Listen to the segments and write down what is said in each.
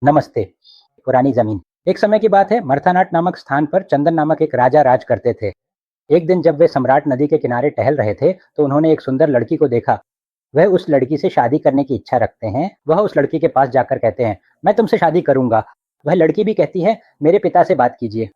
नमस्ते। पुरानी जमीन। एक समय की बात है, मर्थानाट नामक स्थान पर चंदन नामक एक राजा राज करते थे। एक दिन जब वे सम्राट नदी के किनारे टहल रहे थे, तो उन्होंने एक सुंदर लड़की को देखा। वह उस लड़की से शादी करने की इच्छा रखते हैं। वह उस लड़की के पास जाकर कहते हैं, मैं तुमसे शादी करूंगा। वह लड़की भी कहती है, मेरे पिता से बात कीजिए।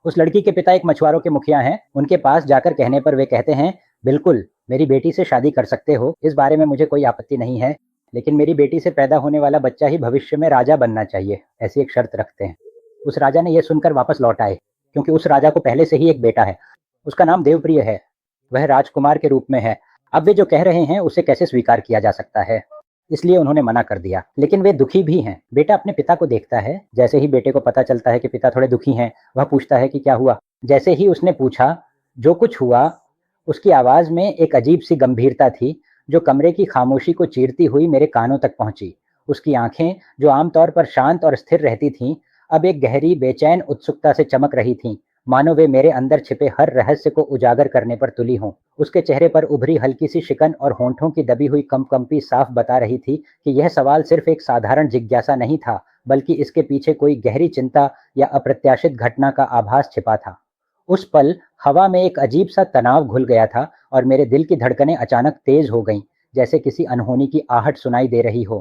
उस लड़की के पिता एक मछुआरों के मुखिया हैं। उनके पास जाकर कहने पर वे कहते हैं, बिल्कुल, मेरी बेटी से शादी कर सकते हो, इस बारे में मुझे कोई आपत्ति नहीं है, लेकिन मेरी बेटी से पैदा होने वाला बच्चा ही भविष्य में राजा बनना चाहिए, ऐसी एक शर्त रखते हैं। उस राजा ने यह सुनकर वापस लौट आए, क्योंकि उस राजा को पहले से ही एक बेटा है। उसका नाम देवप्रिय है। वह राजकुमार के रूप में है। अब वे जो कह रहे हैं उसे कैसे स्वीकार किया जा सकता है, इसलिए उन्होंने मना कर दिया। लेकिन वे दुखी भी हैं। बेटा अपने पिता को देखता है। जैसे ही बेटे को पता चलता है कि पिता थोड़े दुखी हैं, वह पूछता है कि क्या हुआ। जैसे ही उसने पूछा, जो कुछ हुआ, उसकी आवाज में एक अजीब सी गंभीरता थी, जो कमरे की खामोशी को चीरती हुई मेरे कानों तक पहुंची। उसकी आंखें, जो आमतौर पर शांत और स्थिर रहती थीं, अब एक गहरी बेचैन उत्सुकता से चमक रही थीं, मानो वे मेरे अंदर छिपे हर रहस्य को उजागर करने पर तुली हों। उसके चेहरे पर उभरी हल्की सी शिकन और होंठों की दबी हुई कंपकंपी साफ बता रही थी कि यह सवाल सिर्फ एक साधारण जिज्ञासा नहीं था, बल्कि इसके पीछे कोई गहरी चिंता या अप्रत्याशित घटना का आभास छिपा था। उस पल हवा में एक अजीब सा तनाव घुल गया था और मेरे दिल की धड़कनें अचानक तेज हो गईं, जैसे किसी अनहोनी की आहट सुनाई दे रही हो।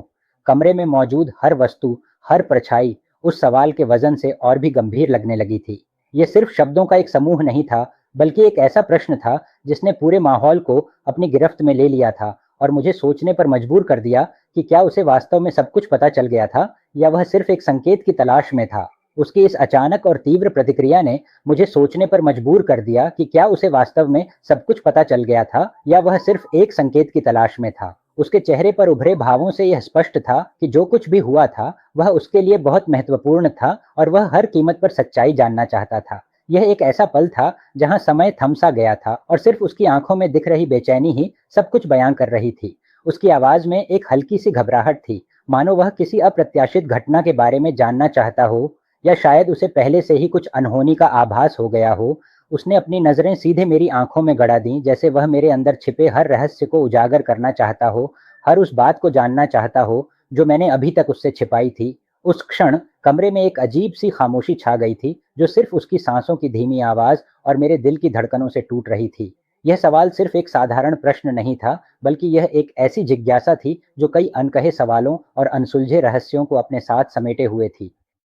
कमरे में मौजूद हर वस्तु, हर परछाई उस सवाल के वजन से और भी गंभीर लगने लगी थी। ये सिर्फ शब्दों का एक समूह नहीं था, बल्कि एक ऐसा प्रश्न था जिसने पूरे माहौल को अपनी गिरफ्त में ले लिया था और मुझे सोचने पर मजबूर कर दिया कि क्या उसे वास्तव में सब कुछ पता चल गया था, या वह सिर्फ एक संकेत की तलाश में था। उसकी इस अचानक और तीव्र प्रतिक्रिया ने मुझे सोचने पर मजबूर कर दिया कि क्या उसे वास्तव में सब कुछ पता चल गया था, या वह सिर्फ एक संकेत की तलाश में था। उसके चेहरे पर उभरे भावों से यह स्पष्ट था कि जो कुछ भी हुआ था, वह उसके लिए बहुत महत्वपूर्ण था और वह हर कीमत पर सच्चाई जानना चाहता था। यह एक ऐसा पल था जहां समय थम सा गया था और सिर्फ उसकी आंखों में दिख रही बेचैनी ही सब कुछ बयां कर रही थी। उसकी आवाज में एक हल्की सी घबराहट थी, मानो वह किसी अप्रत्याशित घटना के बारे में जानना चाहता हो, या शायद उसे पहले से ही कुछ अनहोनी का आभास हो गया हो। उसने अपनी नजरें सीधे मेरी आंखों में गड़ा दी, जैसे वह मेरे अंदर छिपे हर रहस्य को उजागर करना चाहता हो, हर उस बात को जानना चाहता हो जो मैंने अभी तक उससे छिपाई थी। उस क्षण कमरे में एक अजीब सी खामोशी छा गई थी, जो सिर्फ उसकी सांसों की धीमी आवाज और मेरे दिल की धड़कनों से टूट रही थी। यह सवाल सिर्फ एक साधारण प्रश्न नहीं था, बल्कि यह एक ऐसी जिज्ञासा थी जो कई अनकहे सवालों और अनसुलझे रहस्यों को अपने साथ समेटे हुए थी।